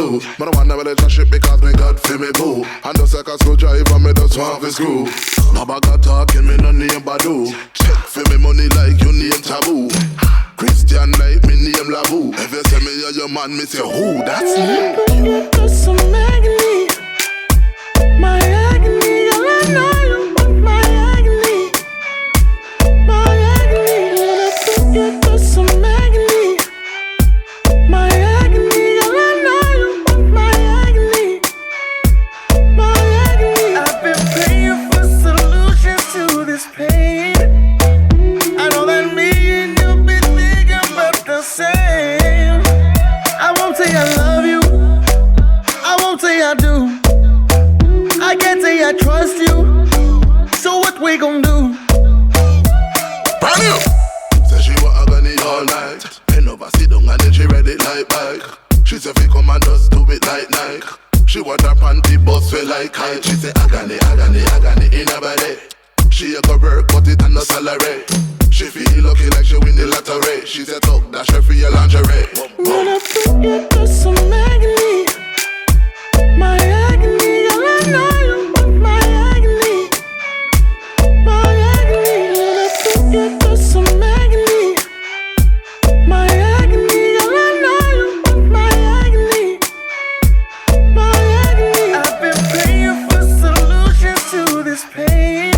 glue. Man, I want a relationship because me God feel me boo. And just like a screwdriver, me just want to screw. Baba got talking, me no name Badu. Check for me money like you name Taboo. Christian like me name Labu. If you say me you're your man, me say who? That's me. You got some agony, my agony. All I know you want my agony, my agony. You got some agony, my agony. All I know you want my agony, my agony. I've been praying for solutions to this pain. I know that me and you be thinking about the same. I won't say I love you, I won't say I do. I can't say I trust you, so what we gon' do? Brand new. Say she want agony all night. Pen over, sit down and then she read it like bike. She say fi come and just do it like Nike. She want her panty bust feel like kite. She say agony, agony, agony in her body. She a go work but it and no salary. She feel lucky like she win the lottery. She said talk that she for your lingerie. When I forget there's some agony, my agony. All I know you want my agony, my agony. When I forget there's some agony, my agony. All I know you want my agony, my agony. I've been praying for solutions to this pain.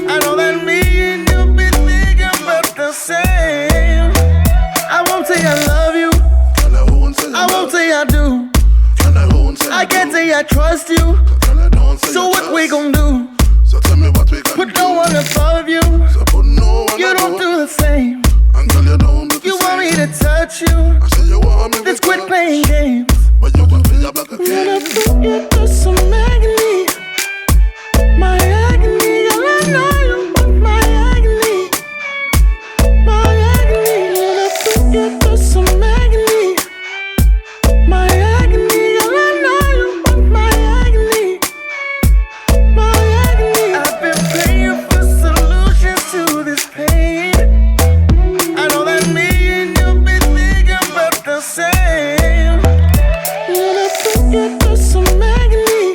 I know that me and you be thinking about the same. I won't say I love you, I won't say I do. I can't say I trust you, so what we gon' do? So tell me what we can put no one above you, so put no one you don't do the same. Until you don't do the you same. Want me to touch you, I say you want me let's quit playing games. But you want me back again. When I forget there's some agony, my agony. All I know you want my agony, my agony. When I forget there's some agony, my agony. All I know you want my agony, my agony. I've been praying for solutions to this pain. I know that me and you be thinking about the same. When I forget there's some agony,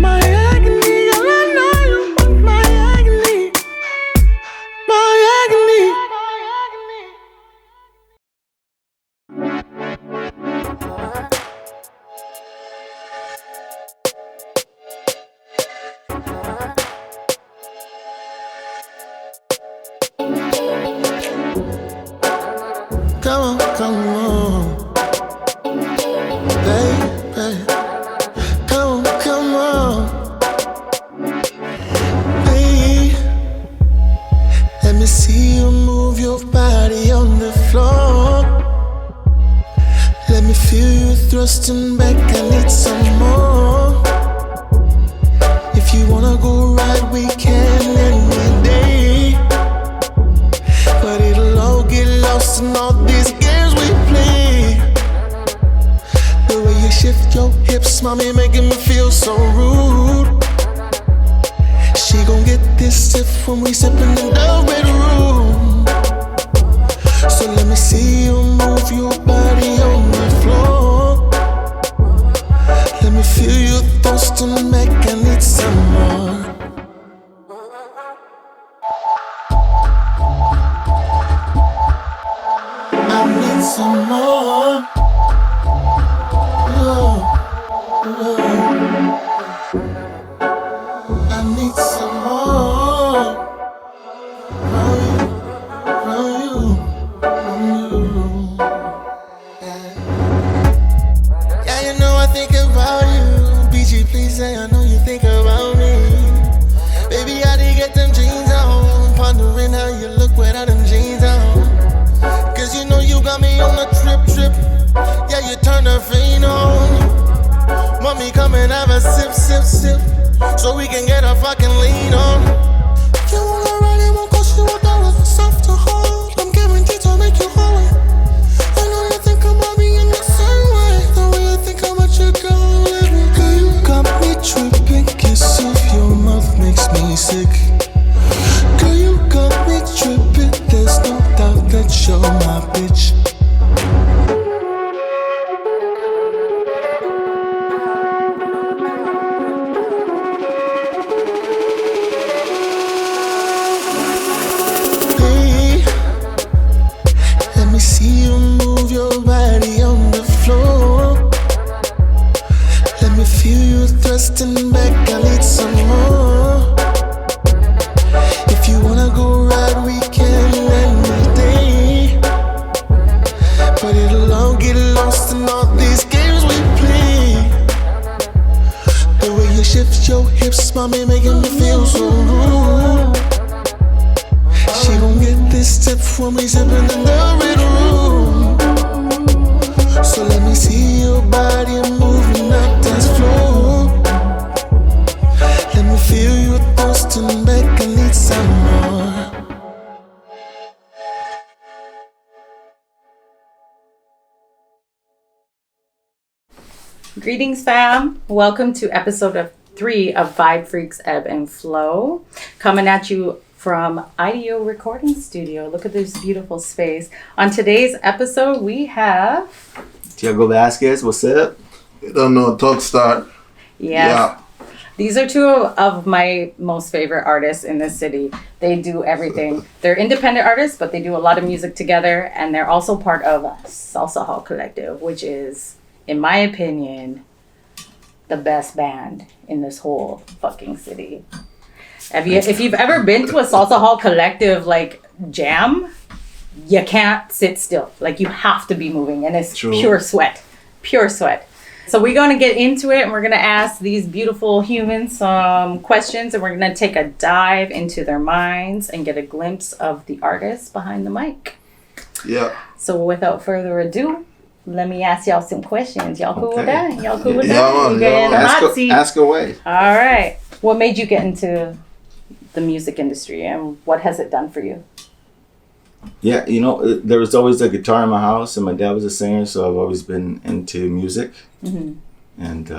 my agony. All I know you want my agony, my agony. Come on, baby. Come on, baby. Let me see you move your body on the floor. Let me feel you thrusting back, I need some more. If you wanna go right, we can any day. But it'll all get lost in all these games we play. The way you shift your hips, mommy, making me feel so rude. She gon' get this sip when we sippin' in the bedroom. So let me see you move your body on the floor. Let me feel you thirsting back, I need some more. I need some more. I need some more. From you. Yeah, you know I think about you. BG, please say I know you think about me. Baby, I did get them jeans on. Pondering how you look without them jeans on. Cause you know you got me on a trip. Yeah, you turn the vein on. Want me come and have a sip, so we can get a fucking lean on. You wanna ride, it won't cost you $1 for soft to hold. I'm guaranteed to make you hold it. I know you think about me in the same way. The way you think about your girl, let me go. You got me tripping, kiss off your mouth makes me sick. Girl, you got me tripping, there's no doubt that you're my bitch. me see you move your body on the floor. Let me feel you thrusting back, I need some more. If you wanna go ride, we can any day. But it'll all get lost in all these games we play. The way you shift your hips, mommy, making me feel so rude. She gon' get this tip when we zipping in the red room. So let me see your body moving up dance floor. Let me feel you thirsting back, I need some more. Greetings, fam. Welcome to episode 3 of Vibe Freaks, Ebb and Flow. Coming at you from Idio recording studio. Look at this beautiful space. On today's episode, we have... Tiago Vasquez, what's up? You don't know Tugstar. Yes. Yeah. These are two of my most favorite artists in this city. They do everything. They're independent artists, but they do a lot of music together. And they're also part of Salsa Hall Collective, which is, in my opinion, the best band in this whole fucking city. If you've ever been to a Salsa Hall Collective like jam, you can't sit still. Like, you have to be moving, and it's True. pure sweat. So we're going to get into it, and we're going to ask these beautiful humans some questions, and we're going to take a dive into their minds and get a glimpse of the artist behind the mic. Yeah. So without further ado, let me ask y'all some questions. Y'all cool with Okay. that? Y'all cool with Yeah, that? man, You get in the yeah. hot seat. Ask away. All right. What made you get into the music industry, and what has it done for you? Yeah, there was always a guitar in my house, and my dad was a singer, so I've always been into music. Mm-hmm. And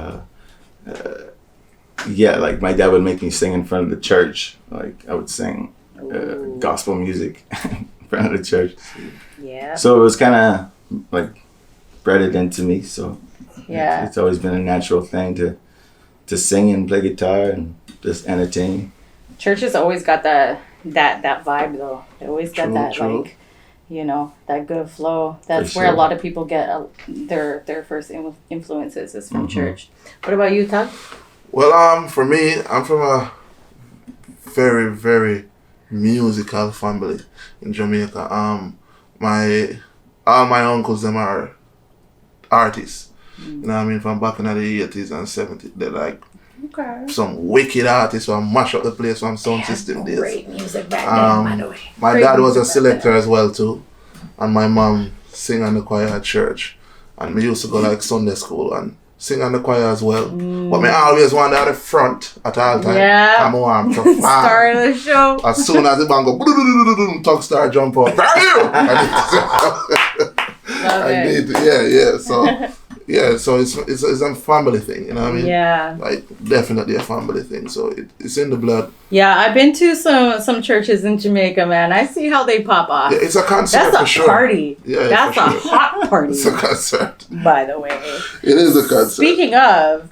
like my dad would make me sing in front of the church. Like I would sing gospel music in front of the church. Yeah. So it was kind of like bred it into me. So Yeah. it's always been a natural thing to sing and play guitar and just entertain. Churches always got that vibe though. They always got True, that true. like, that good flow. That's For where a sure. lot of people get their first influences is from Mhm. church. What about you, Tug? Well, for me, I'm from a very, very musical family in Jamaica. All my uncles, them are artists. You know what I mean? From back in the 80s and 70s. They're like Okay. some wicked artists who mash up the place from sound system days. Great music back then, by the way. My Great dad was a music back then. selector as well too. And my mom sing in the choir at church. And we used to go like Sunday school and sing in the choir as well. But me always want at the front at all time. Yeah. I'm on to fan. Start of the show. As soon as the band go, Tugstar jump up. Love it. So it's a family thing, you know what I mean? Yeah. Like definitely a family thing. So it's in the blood. Yeah, I've been to some churches in Jamaica, man. I see how they pop off. Yeah, it's a concert That's for a sure. party. Yeah, That's for a sure. hot party, It's a concert. by the way. It is a concert. Speaking of,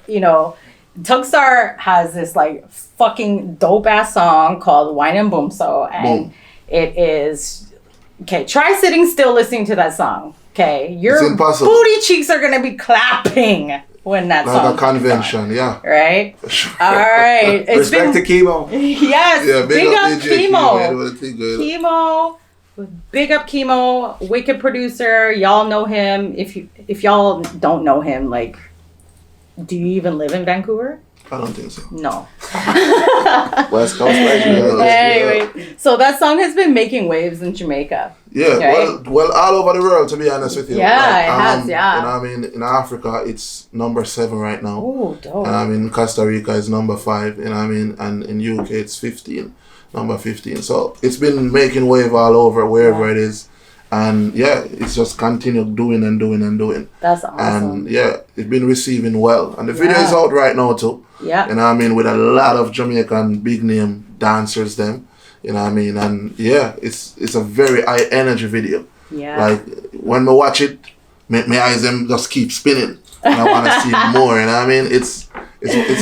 Tugstar has this like fucking dope ass song called Wine and Boom So, and Boom. it is okay. Try sitting still listening to that song. Okay, your It's impossible. booty cheeks are gonna be clapping when that song. Like a convention, yeah. Right? For sure. All right. It's Respect been, to Kemo. yes. Yeah, big up DJ Kemo. Kemo. Kemo. Big up Kemo. Wicked producer. Y'all know him. If y'all don't know him, like, do you even live in Vancouver? I don't think so. No. West Coast legend. Yeah. Anyway, so that song has been making waves in Jamaica. Yeah, Right. well, all over the world, to be honest with you. Yeah, it has, yeah. You know what I mean? In Africa, it's number 7 right now. Oh, dope. And I mean, Costa Rica is number 5, you know what I mean? And in UK, it's number 15. So it's been making wave all over, wherever it is. And yeah, it's just continued doing and doing and doing. That's awesome. And yeah, it's been receiving well. And the video is out right now too. Yeah. You know what I mean? With a lot of Jamaican big name dancers them. You know what I mean? And yeah, it's a very high energy video. Yeah. Like when I watch it, my eyes them just keep spinning. And I want to see more. You know what I mean? It's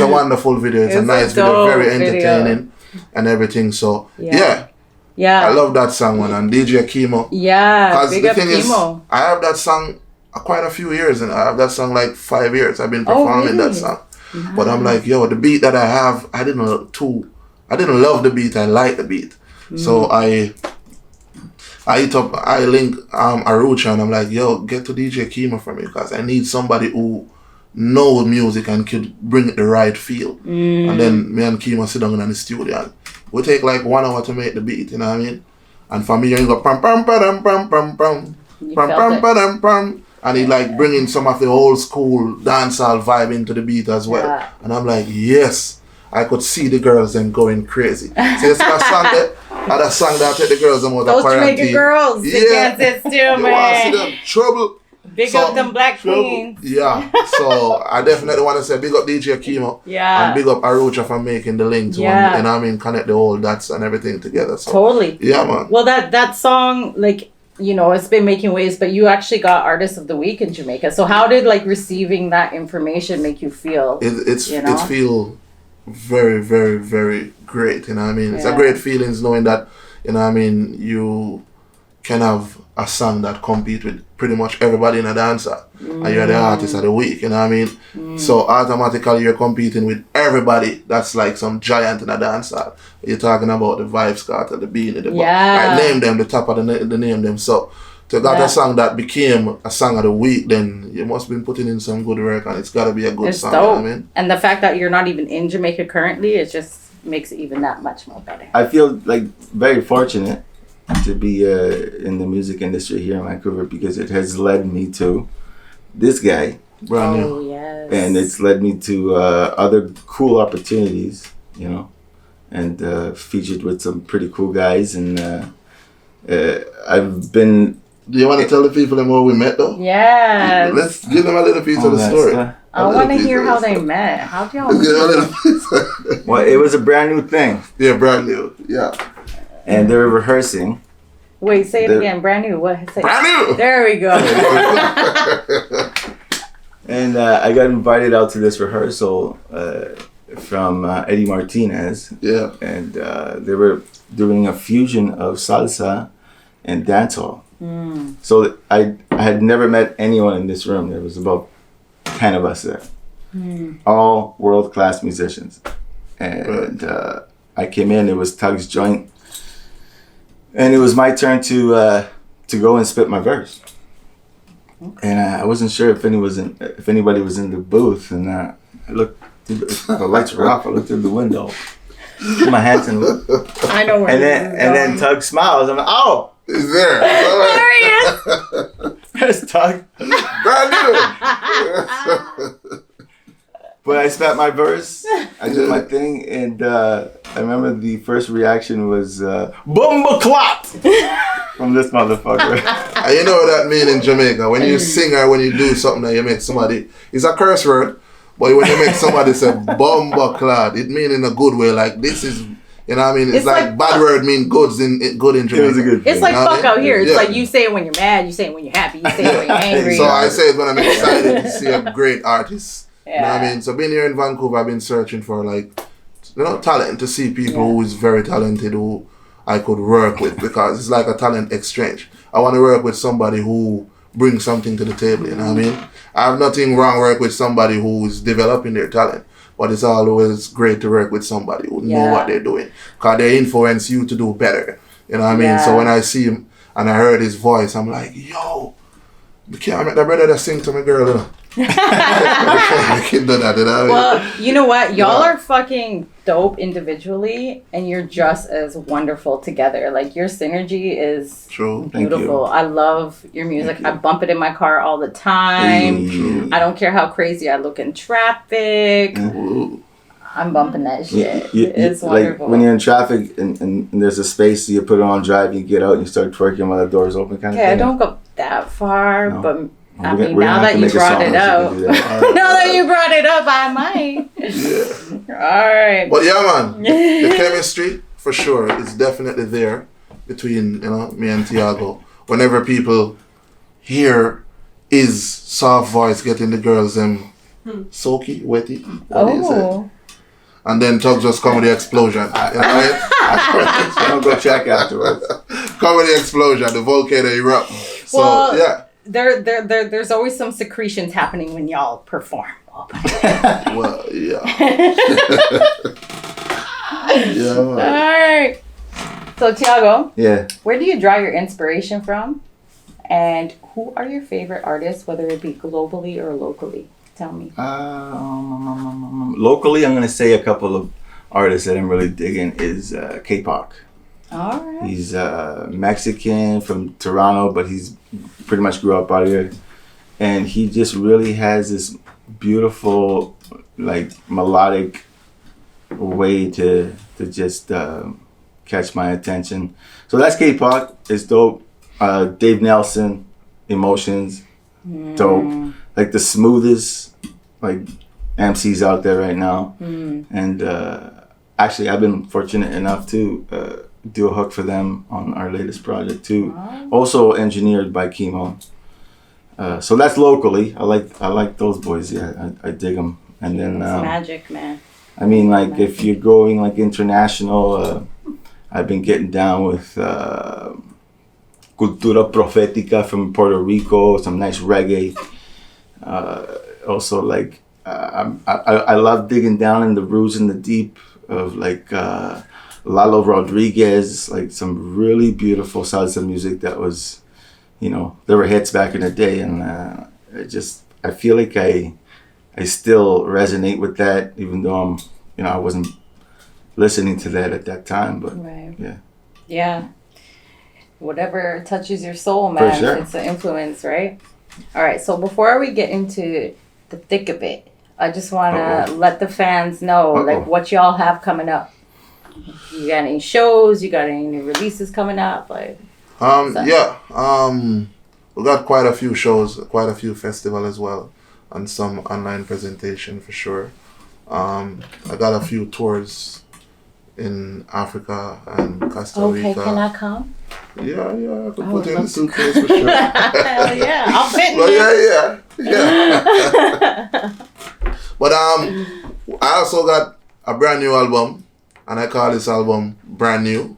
a wonderful video. It's a nice video, dope very video. entertaining and everything. So yeah. Yeah. I love that song, man. And DJ Kemo. Yeah, big the up thing is, Kemo. I have that song quite a few years, and I have that song like 5 years. I've been performing that song. Nice. But I'm like, yo, the beat that I have, I didn't love the beat, I like the beat. So I link Arucha, and I'm like, yo, get to DJ Kemo for me, because I need somebody who knows music and could bring it the right feel. And then me and Kemo sit down in the studio, and we take like 1 hour to make the beat, you know what I mean? And for me, you go pam pam pam pam pam pam pam pam pam. And he like bringing some of the old school dancehall vibe into the beat as well. Yeah. And I'm like, yes, I could see the girls then going crazy. So it's a song that take the girls them out of quarantine. Jamaican girls, they can't sit still, man. You want to see them trouble. Big up them black queens. Yeah, so I definitely want to say big up DJ Kemo. Yeah. And big up Arucha for making the link to one, and I mean connect the whole dots and everything together. So, totally. Yeah, man. Well, that song, like, you know, it's been making waves, but you actually got Artist of the Week in Jamaica. So how did like receiving that information make you feel? It feel very, very, very great. You know what I mean? It's a great feeling knowing that, you know what I mean, you can have a song that compete with pretty much everybody in a dancer, and you're the artist of the week, you know what I mean? So automatically you're competing with everybody that's like some giant in a dancer. You're talking about the Vibes Cartel, the Beanie, the I name them, the top of the name them. So to get a song that became a song of the week, then you must have been putting in some good work, and it's got to be a good song. Dope. You know what I mean? And the fact that you're not even in Jamaica currently, it just makes it even that much more better. I feel like very fortunate to be in the music industry here in Vancouver, because it has led me to this guy. Brand new. Oh, yes. And it's led me to other cool opportunities, you know, and featured with some pretty cool guys. And I've been... Do you want to tell the people them where we met though? Yeah. Let's give them a little piece of the story. I want to hear how they met. How do y'all meet? Well, it was a brand new thing. Yeah, brand new. Yeah. And they were rehearsing. Wait, say it again. Brand new. What? Brand new. There we go. And I got invited out to this rehearsal from Eddie Martinez. Yeah. And they were doing a fusion of salsa and dancehall. So I had never met anyone in this room. There was about 10 of us there. All world-class musicians. And I came in, it was Tug's joint. And it was my turn to go and spit my verse. Okay. And I wasn't sure if anybody was in the booth. And I looked, the lights were off. I looked through the window, put my hands in. I know where. And then Tug smiles. I'm like, oh, he's there. There he is. There's Tug. Brand new. But I spat my verse, I did my thing, and I remember the first reaction was "Bumba clot" from this motherfucker. And you know what that means in Jamaica? When you sing or when you do something that you make somebody, it's a curse word, but when you make somebody say "Bumba clot," it means in a good way. Like this is, you know what I mean? It's like bad word mean good in Jamaica. It was a good thing. It's like fuck out here. It's like you say it when you're mad, you say it when you're happy, you say it when you're angry. So I say it when I'm excited to see a great artist. You know what I mean? So being here in Vancouver, I've been searching for talent, to see people who is very talented who I could work with, because it's like a talent exchange. I want to work with somebody who brings something to the table, you know what I mean? I have nothing wrong work with somebody who is developing their talent, but it's always great to work with somebody who know what they're doing, because they influence you to do better, you know what I mean? So when I see him and I heard his voice, I'm like, yo, I can't make that brother that sing to my girl, you know? Well, you know what? Y'all are fucking dope individually, and you're just as wonderful together. Like, your synergy is beautiful. I love your music. I bump it in my car all the time. I don't care how crazy I look in traffic. I'm bumping that shit. It's wonderful. Like when you're in traffic and there's a space, you put it on drive, you get out, and you start twerking while the door's open, kind of thing. I don't go that far, but I mean, now that you brought it up, I might. All right. But yeah, man, the chemistry for sure is definitely there between me and Tiago. Whenever people hear his soft voice getting the girls soaky, wetty, what is it? And then Tug just come with the explosion. Right? I'll go check afterwards. Comedy explosion, the volcano erupt. So Well, yeah. There's always some secretions happening when y'all perform. Well, yeah. Yeah. All right. So Tiago, Yeah. where do you draw your inspiration from? And who are your favorite artists, whether it be globally or locally? Tell me. Locally, I'm going to say a couple of artists that I'm really digging is Kapok. All right. He's Mexican from Toronto, but he's pretty much grew up out here. And he just really has this beautiful, like, melodic way to just catch my attention. So that's Kapok. It's dope. Dave Nelson, Emotionz, dope. Like the smoothest, like, MCs out there right now. And actually, I've been fortunate enough to do a hook for them on our latest project too. Also engineered by Kemo. So that's locally. I like those boys. Yeah, I dig them. And then It's magic, man. I mean, like, if you're going like international, I've been getting down with Cultura Profética from Puerto Rico, some nice reggae. Also, like, I love digging down in the roots and the deep of, like, Lalo Rodriguez, like some really beautiful salsa music that was, you know, there were hits back in the day, and I feel like I still resonate with that, even though I wasn't listening to that at that time, but Right. yeah. Yeah. Whatever touches your soul, man. For sure. It's an influence, right? All right. So before we get into the thick of it, I just want to let the fans know, like, what y'all have coming up. You got any shows? You got any new releases coming up? Like, Yeah. We got quite a few shows, quite a few festivals as well, and some online presentation for sure. I got a few tours in Africa and Costa Rica. okay, can I come? Yeah, I could I put would you in the love to. suitcase for sure. Hell yeah, I'll fit in Well, there. yeah. But I also got a brand new album, and I call this album Brand New.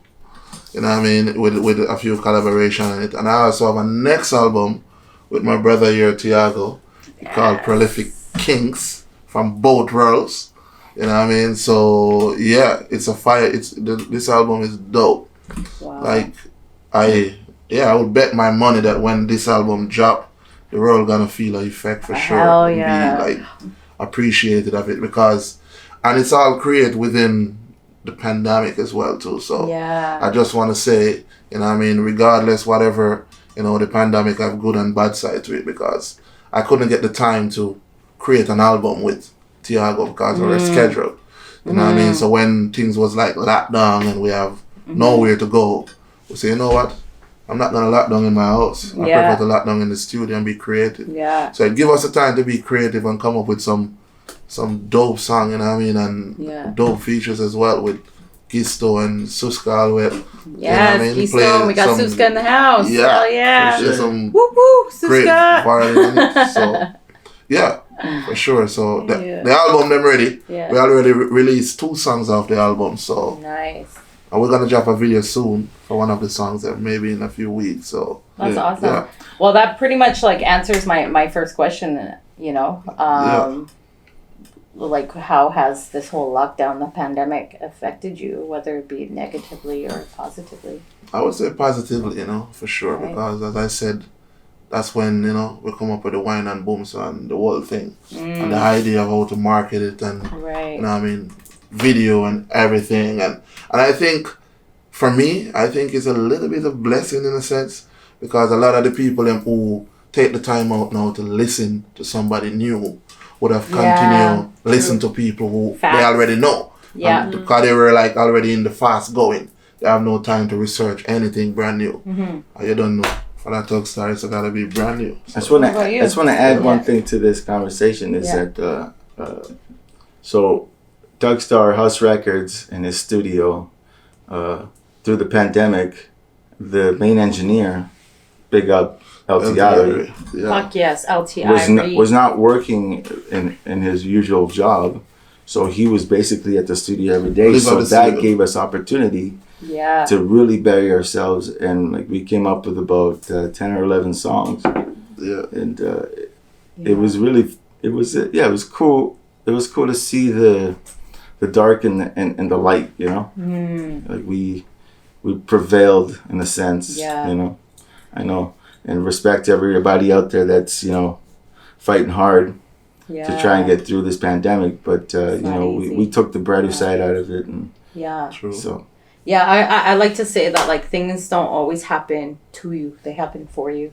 You know what I mean? With a few collaboration on it. And I also have a next album with my brother here, Tiago, called Prolific Kings from both worlds. You know what I mean? So yeah, it's a fire. This album is dope. Wow. Like I would bet my money that when this album drop, the world gonna feel an effect for sure. Hell yeah. Be like appreciated of it and it's all created within the pandemic as well too. So yeah. I just want to say, you know what I mean, regardless whatever, you know, the pandemic have good and bad side to it, because I couldn't get the time to create an album with Tiago because of our schedule. You know what I mean? So when things was like locked down and we have nowhere to go, we say, you know what? I'm not gonna lock down in my house. I prefer to lock down in the studio and be creative. Yeah. So it give us the time to be creative and come up with some dope song, you know what I mean, and dope features as well with Gisto and Skszwx always. Yes, you know Gisto. We got Skszwx in the house. Yeah. Hell yeah. Sure. Some woo woo, great Skszwx. violin in it. So yeah, for sure. So the album them ready. Yeah. We already released 2 songs off the album. So Nice. and we're gonna drop a video soon for one of the songs that maybe in a few weeks. So That's awesome. Yeah. Well, that pretty much like answers my first question, you know. Like, how has this whole lockdown, the pandemic, affected you, whether it be negatively or positively? I would say positively, you know, for sure, Right. because as I said, that's when, you know, we come up with the wine and booms and the whole thing, and the idea of how to market it and, Right. you know what I mean, video and everything. And I think, for me, I think it's a little bit of blessing in a sense, because a lot of the people who take the time out now to listen to somebody new would have continued listen to people who they already know. Yeah. And because they were like already in the fast going, they have no time to research anything brand new. And you don't know. For that Tugstar, it's gotta be brand new. So. I just want to add one thing to this conversation is that so Tugstar House Records in his studio through the pandemic, the main engineer, big up LTI, Fuck yes, LTI. was not working in his usual job, So he was basically at the studio every day. Live So on the that studio. gave us opportunity Yeah. to really bury ourselves, and like we came up with about 10 or 11 songs, Yeah. and it was really it was cool. It was cool to see the dark and the light, you know. Like we prevailed in a sense, Yeah. you know. I know, and respect to everybody out there that's, you know, fighting hard Yeah. to try and get through this pandemic, but you not know, easy. we took the brighter side out of it, and Yeah. True. so Yeah, I like to say that like things don't always happen to you; they happen for you.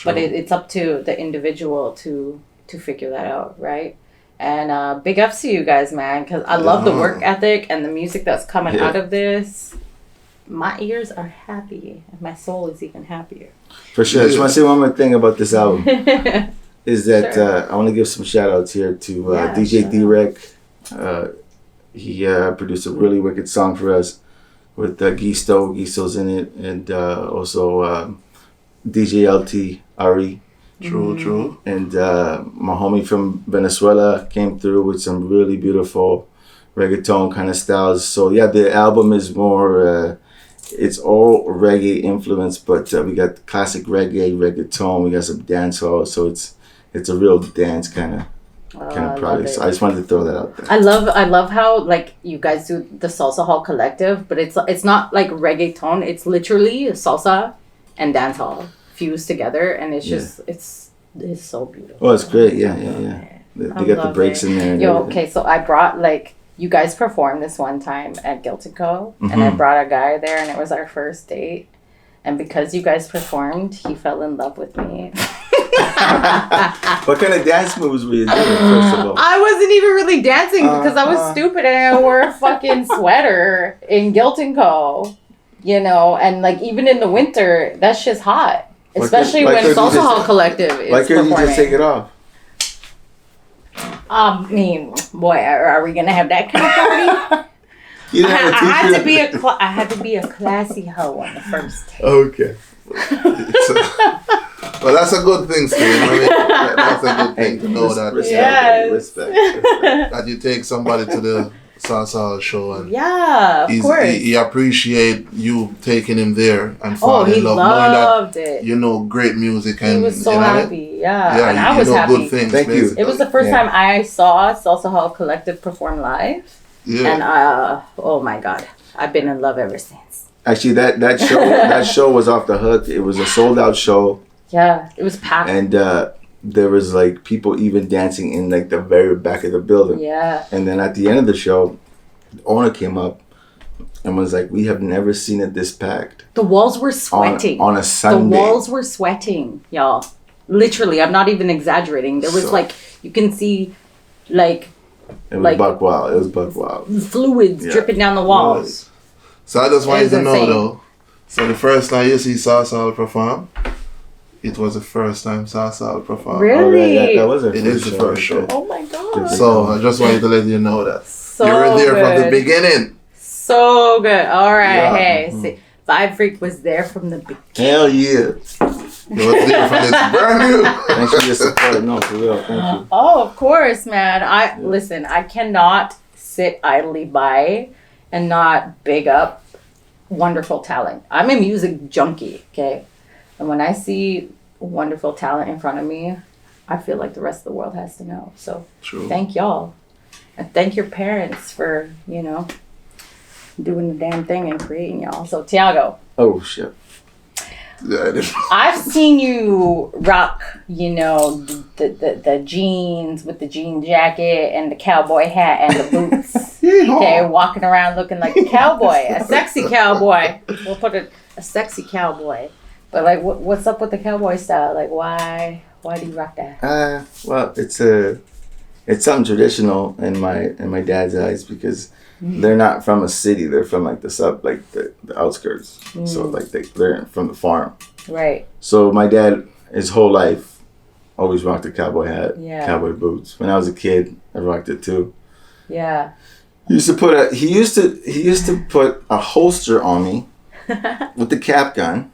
But it's up to the individual to figure that out, right? And big ups to you guys, man, because I love the work ethic and the music that's coming out of this. My ears are happy, and my soul is even happier. for sure. I just want to say one more thing about this album. Is that Sure. I want to give some shout outs here to Yeah, DJ shout D-Rec. He produced a really wicked song for us with Gisto. Gisto's in it, and also DJ LT Ari. True. And my homie from Venezuela came through with some really beautiful reggaeton kind of styles. So yeah, the album is more, it's all reggae influenced, but we got classic reggaeton, we got some dancehall, so it's a real dance kind of product. So I just wanted to throw that out there. I love how like you guys do the Salsa Hall Collective, but it's not like reggaeton. It's literally salsa and dancehall fused together, and it's just it's so beautiful. Oh, it's great. Yeah. They got the breaks in there. And Yo, everything. okay, so I brought like you guys performed this one time at Guilt & Co. And I brought a guy there, and it was our first date. And because you guys performed, he fell in love with me. What kind of dance moves were you doing, first of all? I wasn't even really dancing because I was stupid and I wore a fucking sweater in Guilt & Co. You know, and like even in the winter, that shit's hot. Especially why when couldn't you Salsa just- Hall Collective is Why couldn't you performing. just take it off? I mean, boy, are we gonna have that kind of party? You didn't have a I had t-shirt? to be a classy hoe on the first date. Okay. But that's a good thing, Steve. I mean, that's a good thing to know that Respect. that you take somebody to the salsa show and Yeah, of course. he appreciate you taking him there and Oh, falling he in love, knowing loved that it. you know great music and He was so you know, happy. Yeah, Yeah, and I you was know happy. good things. Thank you. basically. It was the first Yeah. time I saw Salsa Hall Collective perform live, Yeah. and oh my god, I've been in love ever since. Actually, that show was off the hook. It was a sold out show, Yeah, it was packed. and there was like people even dancing in like the very back of the building. Yeah. And then at the end of the show, the owner came up and was like, "We have never seen it this packed The walls were sweating. on a Sunday." The walls were sweating, y'all. Literally, I'm not even exaggerating. There was So- like, you can see like It was like- buck wild. It was buck wild. fluids Yeah. dripping down the walls. So I just want you It was to know insane. though. So the first time you see Salsa perform, it was the first time Salsa performed. Really? Oh, yeah, that was our It is the first show. Oh my god. So I just wanted to let you know that. So you were there from the good. beginning. So good. All right. Yeah. Hey, see, Vibe Freak was there from the beginning. Hell yeah! You were there from this brand new. Thanks for your support. No, for real. Thank you. Oh, of course, man. Listen, I cannot sit idly by and not big up wonderful talent. I'm a music junkie, okay? And when I see wonderful talent in front of me, I feel like the rest of the world has to know. So True. thank y'all. And thank your parents for, you know, doing the damn thing and creating y'all. So Tiago, Oh shit. Yeah, it is. I've seen you rock, you know, the jeans with the jean jacket and the cowboy hat and the boots. Okay, walking around looking like a cowboy, a sexy cowboy. We'll put a sexy cowboy. But like, what's up with the cowboy style? Like, why do you rock that? Well, it's something traditional in my dad's eyes because they're not from a city. They're from like the outskirts. So like they're from the farm. Right. So my dad, his whole life, always rocked a cowboy hat, Yeah. cowboy boots. When I was a kid, I rocked it too. Yeah. He used to put a holster on me with the cap gun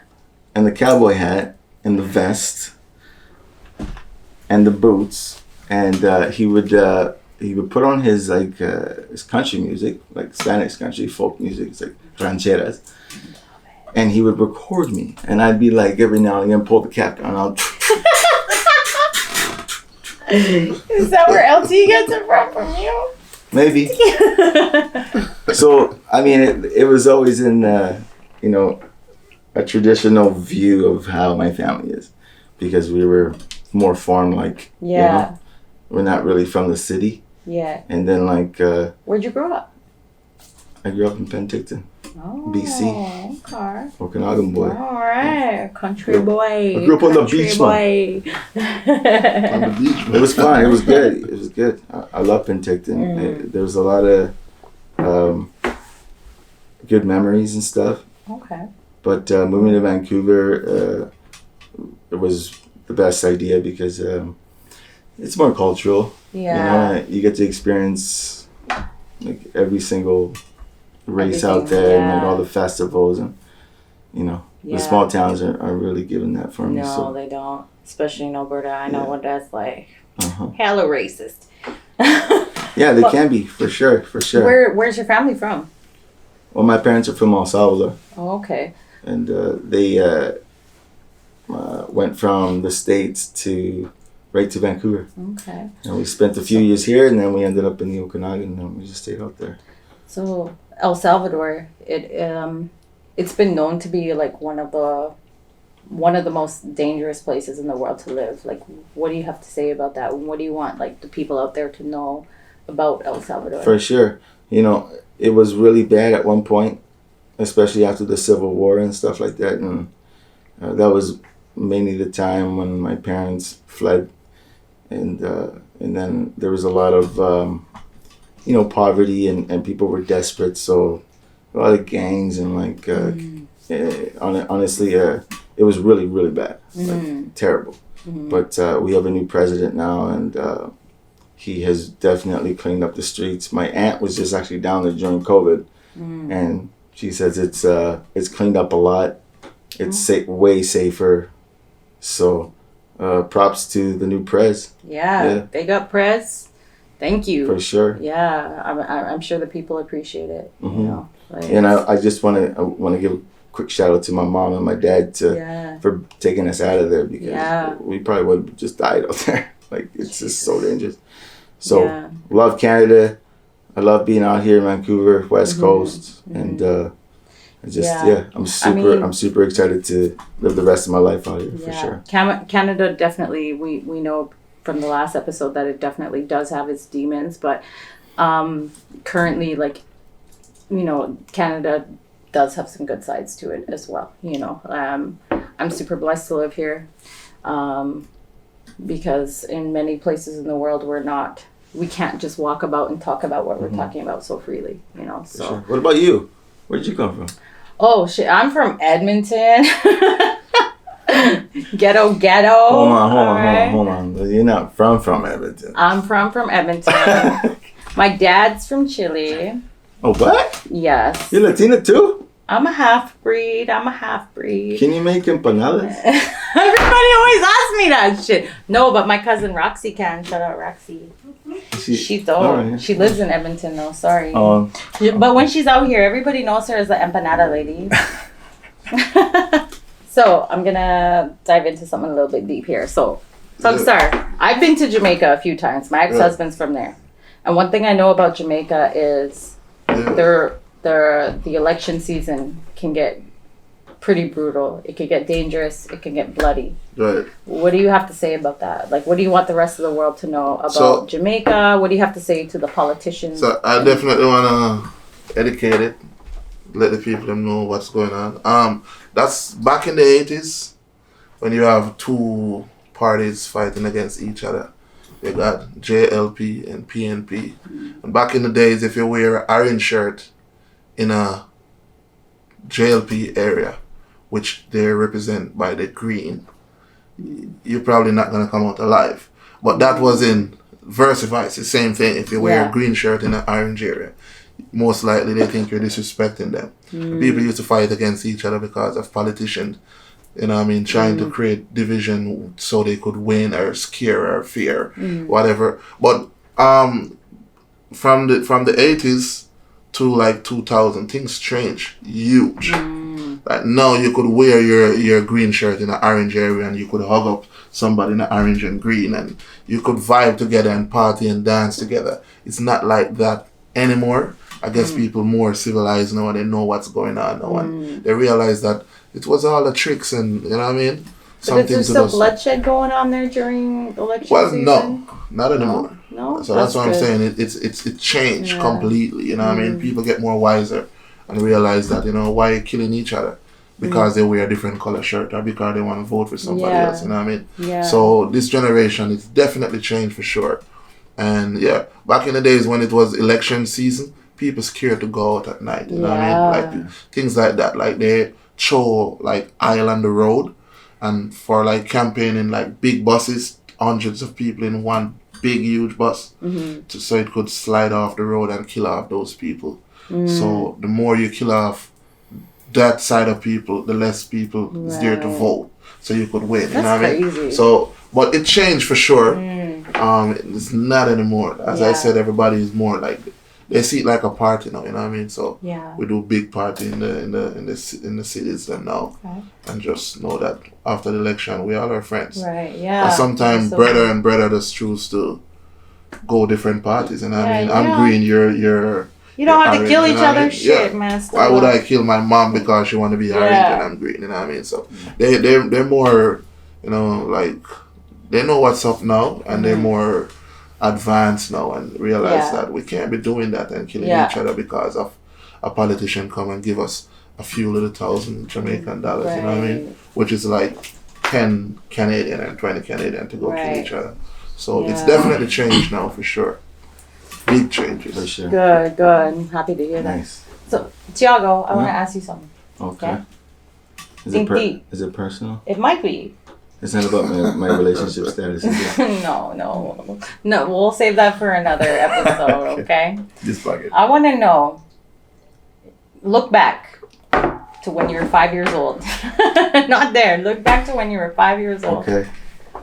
and the cowboy hat and the vest and the boots, and he would he would put on his like his country music, like Spanish country folk music. It's like rancheras. And he would record me, and I'd be like every now and again pull the cap down. I'll Is that where LT gets it from you? Maybe. So I mean, it was always in you know, a traditional view of how my family is, because we were more farm like. Yeah. You know? We're not really from the city. Yeah. And then like. Where'd you grow up? I grew up in Penticton. Oh, BC. Okay. Okanagan boy. All right, country boy. I grew up on the beach, boy. On the beach, man. It was fun. It was good. It was good. I love Penticton. There was a lot of good memories and stuff. Okay. But moving to Vancouver, it was the best idea because it's more cultural. Yeah. You know, you get to experience like every single race out Everything, there and yeah. like all the festivals, and you know, the small towns are really giving that for me. No, So. they don't. Especially in Alberta. I know what that's like. Uh-huh. Hella racist. Yeah, they can be, for sure, for sure. Where's your family from? Well, my parents are from El Salvador, Oh, okay. and they went from the States right to Vancouver. Okay. And we spent a few years here, and then we ended up in the Okanagan, and we just stayed out there. So El Salvador, it's been known to be like one of the most dangerous places in the world to live. Like, what do you have to say about that? What do you want like the people out there to know about El Salvador? For sure. You know, it was really bad at one point, especially after the Civil War and stuff like that. And that was mainly the time when my parents fled. And then there was a lot of, you know, poverty and people were desperate. So a lot of gangs and like, honestly, it was really, really bad. Like, terrible. But we have a new president now, and he has definitely cleaned up the streets. My aunt was just actually down there during COVID, and she says it's cleaned up a lot. It's way safer. So props to the new prez. Yeah. Big up prez. Thank you. For sure. Yeah, I'm sure the people appreciate it. You know, like, And I just want to give a quick shout out to my mom and my dad for taking us out of there, because we probably would have just died out there. Like, it's just so dangerous. So love Canada. I love being out here in Vancouver, West Coast, and I'm super excited to live the rest of my life out here for sure. Canada definitely, we know from the last episode that it definitely does have its demons, but currently, like, you know, Canada does have some good sides to it as well. You know, I'm super blessed to live here, because in many places in the world we can't just walk about and talk about what we're talking about so freely, you know. So sure. What about you? Where did you come from? Oh shit, I'm from Edmonton. Ghetto. Hold on. You're not from Edmonton. I'm from Edmonton. My dad's from Chile. Oh, what? Yes. You're Latina too? I'm a half breed. Can you make empanadas? Everybody always asks me that shit. No, but my cousin Roxy can. Shout out Roxy. She's dope. Right. She lives in Edmonton though. Sorry. But when she's out here, everybody knows her as the empanada lady. So I'm gonna dive into something a little bit deep here. So, Tugstar, I've been to Jamaica a few times. My ex-husband's from there, and one thing I know about Jamaica is the election season can get pretty brutal. It can get dangerous. It can get bloody. Right. What do you have to say about that? Like, what do you want the rest of the world to know about Jamaica? What do you have to say to the politicians? So I definitely want to educate it, let the people know what's going on. That's back in the 80s when you have two parties fighting against each other. You got JLP and PNP. And back in the days, if you wear an orange shirt in a JLP area, which they represent by the green, you're probably not going to come out alive. But that was in Versify. It's the same thing. If you wear a green shirt in an orange area, most likely they think you're disrespecting them. People used to fight against each other because of politicians, you know what I mean, trying to create division so they could win or scare or fear, whatever. But from the 80s to like 2000, things changed huge. Like now you could wear your green shirt in an orange area and you could hug up somebody in an orange and green and you could vibe together and party and dance together. It's not like that anymore. I guess people more civilized now and they know what's going on now and they realize that it was all the tricks and, you know what I mean? But is there still bloodshed going on there during election season? No, not anymore. No? So that's what I'm saying. It changed completely, you know what I mean? People get more wiser and realize that, you know, why are you killing each other? Because they wear a different color shirt or because they want to vote for somebody else, you know what I mean? Yeah. So this generation, it's definitely changed for sure. And yeah, back in the days when it was election season, people scared to go out at night, you know what I mean? Like things like that, like they throw like aisle on the road and for like campaigning like big buses, hundreds of people in one big huge bus so it could slide off the road and kill off those people. So the more you kill off that side of people, the less people is there to vote, so you could win. You know what I mean? So, but it changed for sure. It's not anymore. As I said, everybody is more like they see it like a party now. You know what I mean? So we do big party in the cities then now, and just know that after the election we all are friends. Right. Yeah. And sometimes brother and brother just choose to go different parties. You know what I mean? I'm green. You're. You don't have to kill each other. Shit, man. Why would I kill my mom because she want to be orange and I'm green? You know what I mean? So they're more, you know, like they know what's up now and they're more advanced now and realize that we can't be doing that and killing each other because of a politician come and give us a few little thousand Jamaican dollars. You know what I mean? Which is like 10 Canadian and 20 Canadian to go kill each other. So it's definitely changed now for sure. Big changes. For sure. Good. I'm happy to hear that. Nice. So, Tiago, I want to ask you something. Okay. Is it personal? It might be. It's not about my relationship status. No. We'll save that for another episode, okay? This bucket. I want to know, look back to when you were 5 years old. Not there. Look back to when you were 5 years old. Okay.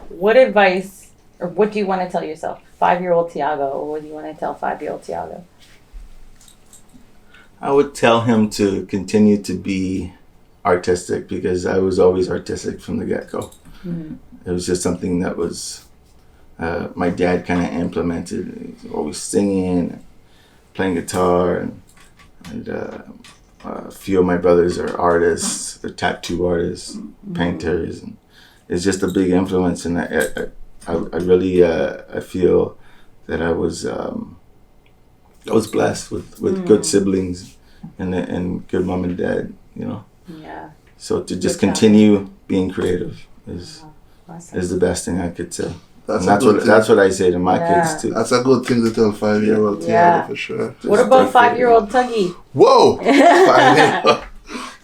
What advice, or what do you want to tell yourself? 5-year-old Tiago, or what do you want to tell 5-year-old Tiago? I would tell him to continue to be artistic because I was always artistic from the get-go. It was just something that was my dad kind of implemented. He was always singing, playing guitar, and a few of my brothers are artists. They're tattoo artists, painters, and it's just a big influence. And I really I feel that I was blessed with good siblings and good mom and dad, you know. Yeah. So to just continue being creative is the best thing I could say. That's what I say to my kids too. That's a good thing to tell 5-year-old Tiago for sure. What about 5-year-old Tuggy? Whoa,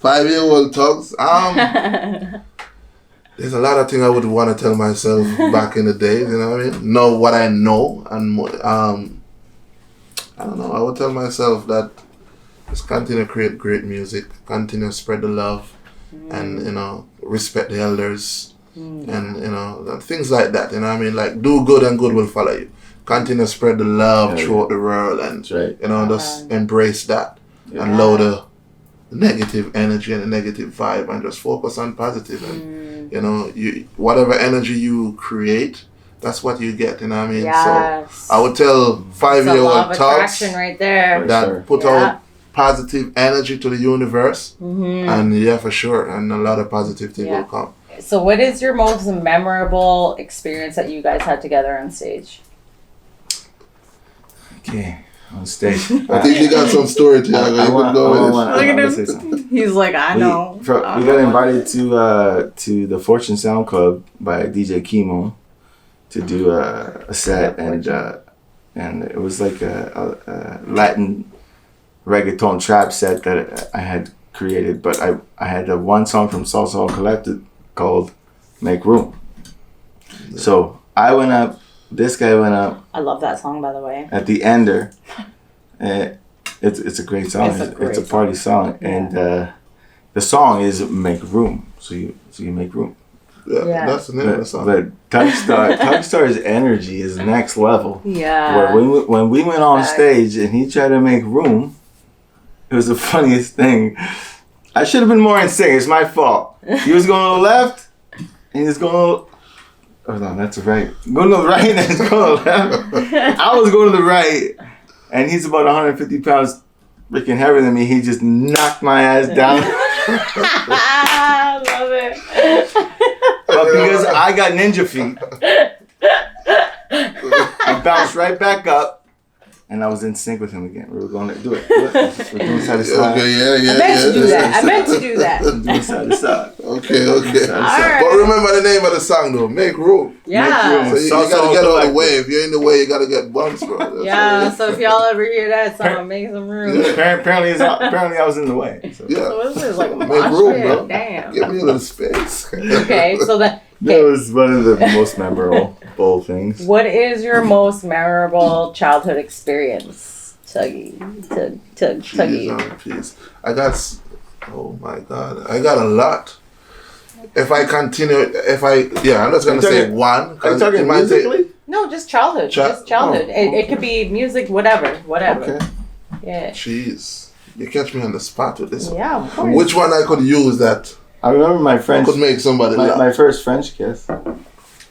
5-year-old Tugs. There's a lot of things I would want to tell myself back in the day, you know what I mean? Know what I know, and I don't know, I would tell myself that just continue to create great music, continue to spread the love, and, you know, respect the elders, and, you know, things like that, you know what I mean? Like, do good and good will follow you. Continue to spread the love throughout the world, and, you know, just embrace that, and lower the negative energy and the negative vibe, and just focus on positive, and you know, whatever energy you create, that's what you get, you know what I mean? Yes. So I would tell 5-year-old Tugs right there. that put out positive energy to the universe, and for sure, and a lot of positive things will come. So what is your most memorable experience that you guys had together on stage? Okay. On stage. I think you got some story, Tiago. You can go with it. Look at him. He's like, I know. We got invited to the Fortune Sound Club by DJ Kemo to do a set, and it was like a Latin reggaeton trap set that I had created, but I had one song from Skszwx Collective called "Make Room." So I went up. This guy went up. I love that song, by the way. At the ender, it's a great song. It's a party song, and the song is "Make Room." So you make room. Yeah, that's the name of the song. But Tugstar's energy is next level. Yeah. Where when we went on stage and he tried to make room, it was the funniest thing. I should have been more in sync. It's my fault. He was going to the left, and he was going to... Oh, no, that's right. Going to the right, and he's going to the left. I was going to the right, and he's about 150 pounds freaking heavier than me. He just knocked my ass down. I love it. But because I got ninja feet, I bounced right back up. And I was in sync with him again. We were going to do it. We're doing side to side. Okay, yeah. I meant to do that. I meant to do that. Doing side to side. Okay. All right. But remember the name of the song though. Make room. Yeah. So you gotta get out of the way. If you're in the way, you gotta get bumps, bro. Yeah. So if y'all ever hear that song, make some room. Apparently I was in the way. So. Yeah. So what's this? Like a Make mosh room, pit? bro. Damn. Give me a little space. Okay. So that. That was one of the most memorable things. What is your most memorable childhood experience? Tuggy. Peace. Oh my God, I got a lot. If I continue, I'm just gonna say one. Are you talking musically? No, just childhood. Just childhood. It could be music, whatever. Okay. Yeah. Jeez, you catch me on the spot with this one. Yeah, of course. Which one I could use that I remember my French. could make somebody laugh? My first French kiss.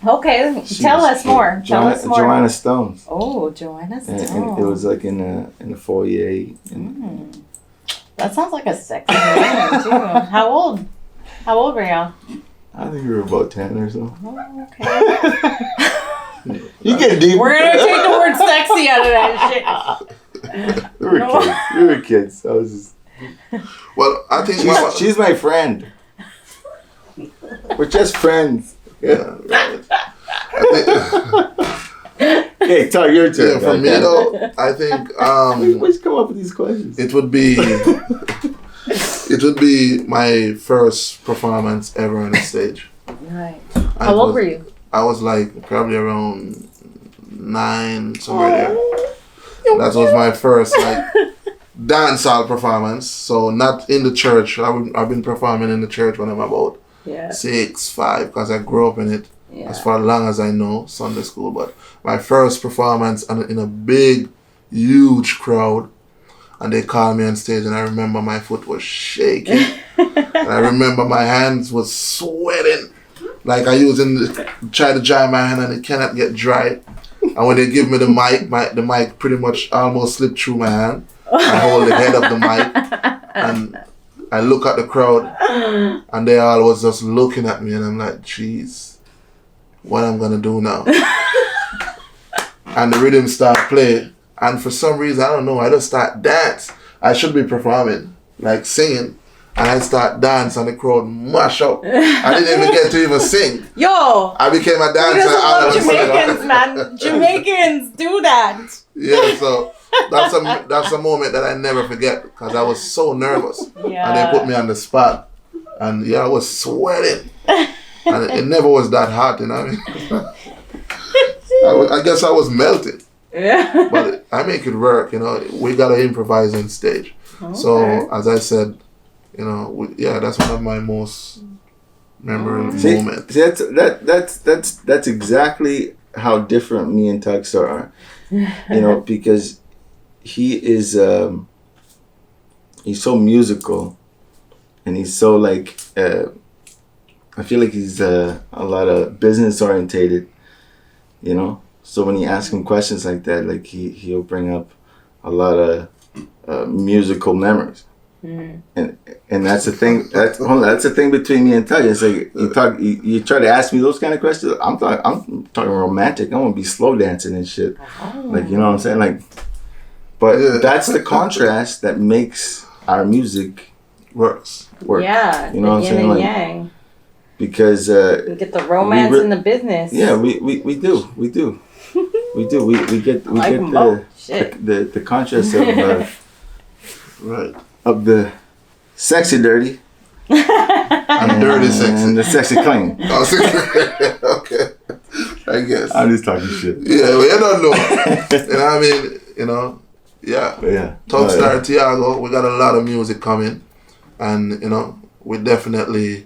Okay, tell us more. Joanna Stones. Oh, Joanna Stones. And it was like in the foyer. That sounds like a sexy name too. How old were y'all? I think we were about 10 or so. Oh, okay. You get deep. We're gonna take the word sexy out of that shit. We were kids. I was just... Well, I think she's my friend. We're just friends. Yeah, right. Hey, tell your turn. Yeah, for me though, I think we always come up with these questions. it would be my first performance ever on a stage. Right. How old were you? I was like probably around 9, somewhere there. That was my first like dancehall performance. So not in the church. I've been performing in the church when I'm about 6, 5, because I grew up in it as far long as I know, Sunday school. But my first performance in a big, huge crowd, and they called me on stage, and I remember my foot was shaking, and I remember my hands was sweating, like I try to dry my hand and it cannot get dry. And when they give me the mic, the mic pretty much almost slipped through my hand. I hold the head of the mic, and I look at the crowd, and they all was just looking at me, and I'm like, jeez, what I'm gonna do now? And the rhythm start playing, and for some reason, I don't know, I just start dance. I should be performing, like singing, and I start dance, and the crowd mash up. I didn't even get to even sing. Yo! I became a dancer. Love Jamaicans, man. Jamaicans do that. Yeah, so that's a moment that I never forget, because I was so nervous. Yeah. And they put me on the spot, and I was sweating, and it never was that hot, you know what I mean? I guess I was melting. Yeah. But I make it work, you know. We gotta improvise on stage. Okay. So as I said, you know, that's one of my most memorable moments. See, that's exactly how different me and Tugstar are. You know, because he is he's so musical, and he's so like I feel like he's a lot of business orientated, you know. So when you ask him questions like that, like he'll bring up a lot of musical memories. Mm. And that's the thing. That's the thing between me and Tug. It's like you try to ask me those kind of questions. I'm talking romantic. I want to be slow dancing and shit. Oh. Like, you know what I'm saying? Like, but that's the contrast that makes our music work. Yeah, you know what I'm saying? Like, yang. Because we get the romance in the business. Yeah, we do. We get the contrast of right. Of the sexy dirty and dirty sexy and the sexy clean. Okay, I guess I'm just talking shit. Yeah, well, you don't know. You know what I mean? You know, yeah. Tugstar, Tiago, we got a lot of music coming, and you know, we definitely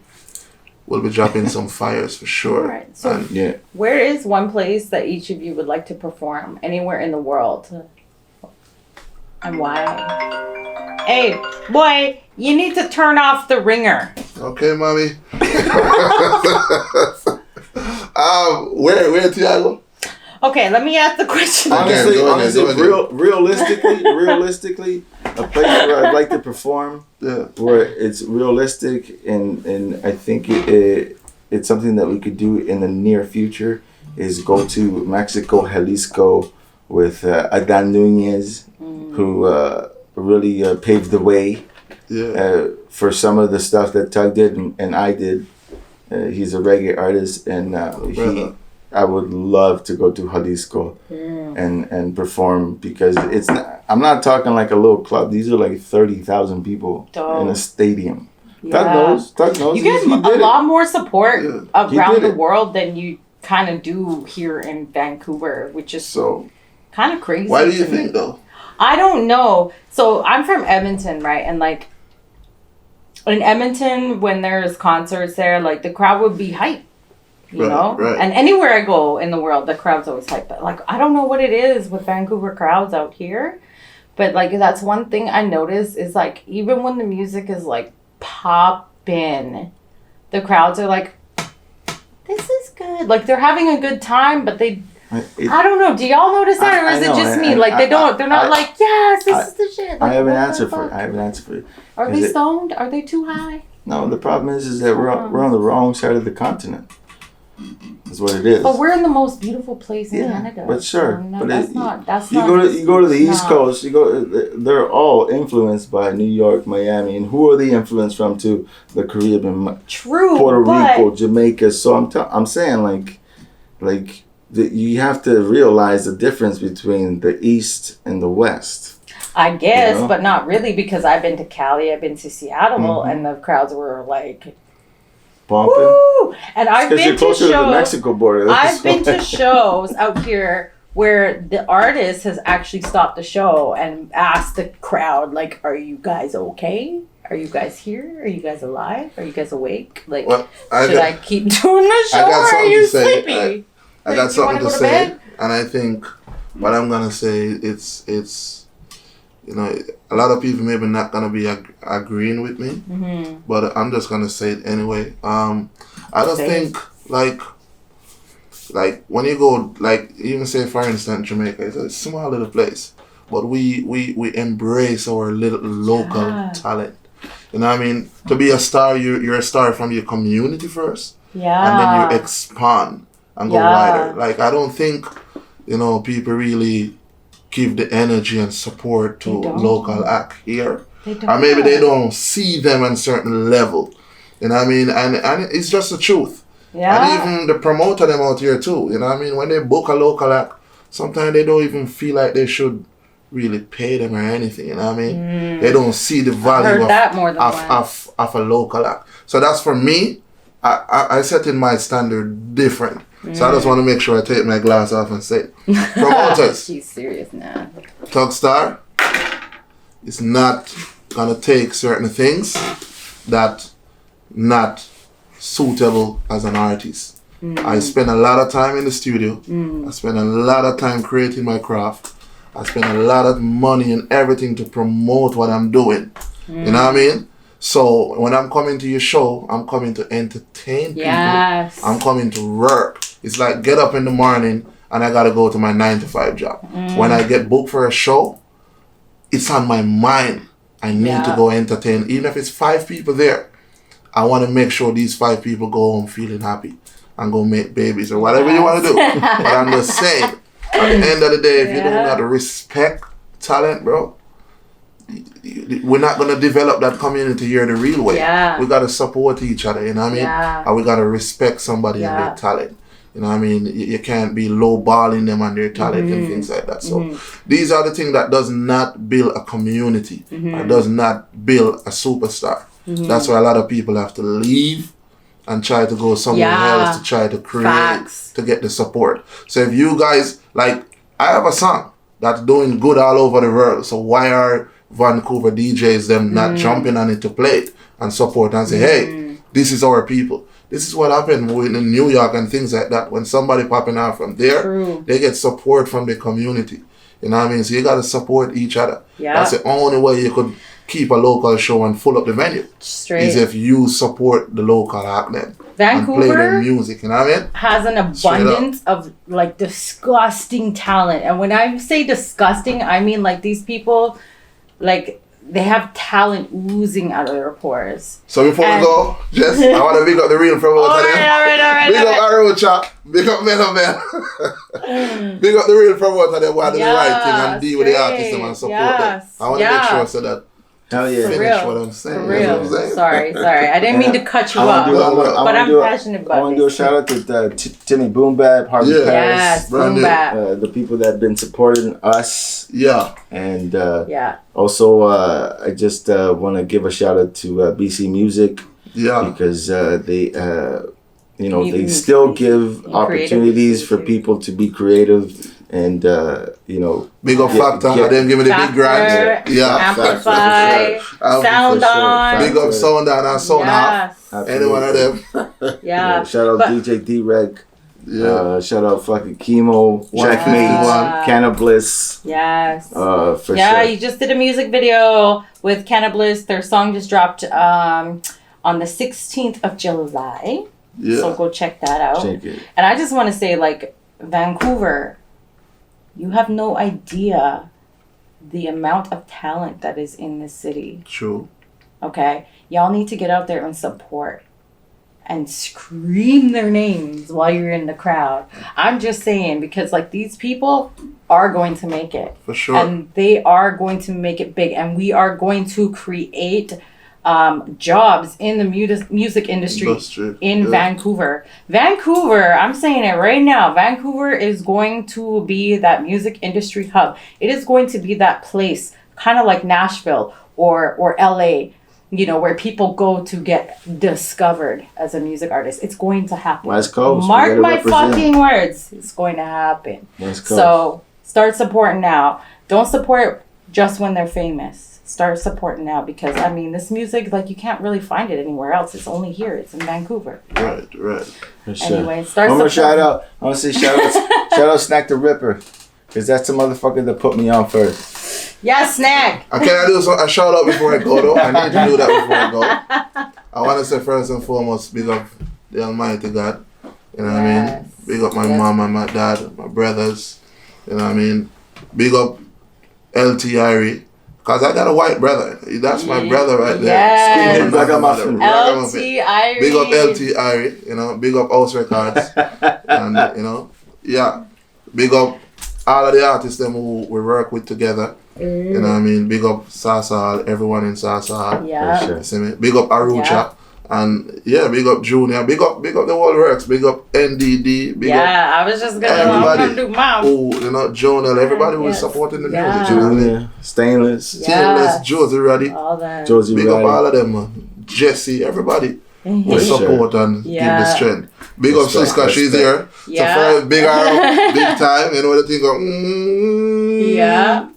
we'll be dropping some fires for sure. All right. So Yeah. where is one place that each of you would like to perform anywhere in the world? And why? Hey, boy, you need to turn off the ringer. Okay, mommy. Where Tiago? Okay, let me ask the question. Honestly, Go ahead. realistically, a place where I'd like to perform, Yeah. where it's realistic and I think it's something that we could do in the near future is go to Mexico, Jalisco with Adan Nuñes, who really paved the way for some of the stuff that Tug did and I did. He's a reggae artist and I would love to go to Jalisco and perform because it's not, I'm not talking like a little club. These are like 30,000 people in a stadium. Yeah. Tug knows. You get a lot more support around the it. world than you kind of do here in Vancouver, which is So kind of crazy. why do you to me. think though? I don't know. So I'm from Edmonton, right? And like in Edmonton, when there's concerts there, like the crowd would be hype. You know? Right. And anywhere I go in the world, the crowd's always hype. But like, I don't know what it is with Vancouver crowds out here. But like, that's one thing I noticed is like, even when the music is like poppin', the crowds are like, this is good. Like they're having a good time, but I don't know. Do y'all notice that? Or is it just me? Like they're not like, yes, this is the shit. Like, I have an what the answer for it. fuck? I have an answer for it. Are they stoned? Are they too high? No, the problem is that we're on the wrong side of the continent. That's what it is. But we're in the most beautiful place in Canada. But sure. So, no, But that's you not. go to the East Coast. They're all influenced by New York, Miami, and who are they influenced from too? The Caribbean, True, Puerto Rico, Jamaica. So I'm saying like you have to realize the difference between the East and the West. I guess, You know? but not really because I've been to Cali, I've been to Seattle, and the crowds were like, Bumping. woo! And I've Because been you're to closer to the shows. Mexico border. I've been to shows out here where the artist has actually stopped the show and asked the crowd, like, "Are you guys okay? Are you guys here? Are you guys alive? Are you guys awake? Like, should I keep doing the show or are you sleepy?" I got something to say, and I think what I'm gonna say it's you know, a lot of people maybe not gonna be agreeing with me, but I'm just gonna say it anyway. I don't think like when you go like even say for instance Jamaica, it's a small little place, but we embrace our little local talent. You know what I mean? To be a star, you're a star from your community first, and then you expand and go wider. Like I don't think people really give the energy and support to local act here. Or maybe they don't see them on a certain level. You know what I mean? And it's just the truth. Yeah. And even the promoter them out here too. You know what I mean? When they book a local act, sometimes they don't even feel like they should really pay them or anything. You know what I mean? They don't see the value of a local act. So that's for me. I set in my standard different. So I just want to make sure I take my glass off and say, promoters. He's serious now. Tugstar is not gonna take certain things that not suitable as an artist. I spend a lot of time in the studio. I spend a lot of time creating my craft. I spend a lot of money and everything to promote what I'm doing. You know what I mean? So when I'm coming to your show, I'm coming to entertain people. Yes. I'm coming to work. It's like get up in the morning and I gotta go to my 9-to-5 job. When I get booked for a show, it's on my mind. I need to go entertain. Even if it's 5 people there, I want to make sure these 5 people go home feeling happy and go make babies or whatever you want to do. But I'm just saying, at the end of the day, if you don't have to respect talent, bro, we're not going to develop that community here the real way. We got to support each other, you know what I mean? And we got to respect somebody and their talent. You know what I mean? You can't be lowballing them on their talent and things like that. So these are the things that does not build a community. Or does not build a superstar. That's why a lot of people have to leave and try to go somewhere else to try to create, to get the support. So if you guys, like, I have a song that's doing good all over the world. So why are Vancouver DJs them not jumping on it to play it and support and say, hey, this is our people. this is what happened in New York and things like that. When somebody popping out from there, True. they get support from the community. You know what I mean? So you got to support each other. Yeah. That's the only way you could keep a local show and fill up the venue. Straight. Is if you support the local act then. Vancouver and play their music, you know what I mean? has an abundance of like disgusting talent. And when I say disgusting, I mean like these people, like they have talent oozing out of their pores. So before we go, Jess, I want to big up the real promoter. All right. Big up Arocha, big up Man. Big up the real promoter that want to do the right thing and deal with the artists and support them. I want to make sure so that Hell yeah. finish what I'm saying. For real. You know what I'm saying? Sorry. I didn't mean to cut you off. But I'm passionate about it. I want to do a shout out to Timmy Boom Bap, Harvey Paris. Yes, Boom Bap. The people that have been supporting us. Yeah. And also, I just want to give a shout out to BC Music. Yeah. Because they, they still give opportunities for people to be creative. And big up Factor, them give me the big grant. Amplify, Sound On. Big up Sound On and Sound Off. Any one of them. Yeah. Shout out DJ D-Reg. Shout out fucking Kemo, Checkmate, Cannabis. Yes. For sure. You just did a music video with Cannabis. Their song just dropped on the 16th of July. Yeah. So go check that out. Check it. And I just want to say, like, Vancouver, you have no idea the amount of talent that is in this city. True. Okay? Y'all need to get out there and support and scream their names while you're in the crowd. I'm just saying, because like these people are going to make it. For sure. And they are going to make it big. And we are going to create jobs in the music industry in Vancouver. Vancouver, I'm saying it right now, Vancouver is going to be that music industry hub. It is going to be that place, kind of like Nashville or LA, where people go to get discovered as a music artist. It's going to happen. West Coast. Mark my fucking words. It's going to happen. West Coast. So start supporting now. Don't support just when they're famous. Start supporting now, because I mean, this music, like, you can't really find it anywhere else. It's only here. It's in Vancouver. Right. For sure. Anyway, start I'm gonna supporting. I want to say shout out Snak the Ripper, because that's the motherfucker that put me on first. Yeah, Snak. Can I do a shout out before I go though? I need to do that before I go. I want to say first and foremost, big up the Almighty God. You know what I mean? Big up my mom and my dad, my brothers. You know what I mean? Big up LT Irie. Because I got a white brother. That's my brother right there. Yes. Ragamuffin. LT Irie. Big up LT Irie, big up House Records. And, big up all of the artists them who we work with together. You know what I mean? Big up Sasa, everyone in Sasa. Yeah. For sure. Big up Arucha. Yeah. And big up Junior, big up the whole works, big up NDD, big up I was just gonna do mine. Jonah, everybody who is supporting the music. You know what I mean? Stainless, Josie Roddy, all that. Josie big Roddy. up all of them, man. Jesse, everybody who support and give the strength. Big up Sgsmås, she's here. Yeah. So big arm, big time, the thing go. Yeah.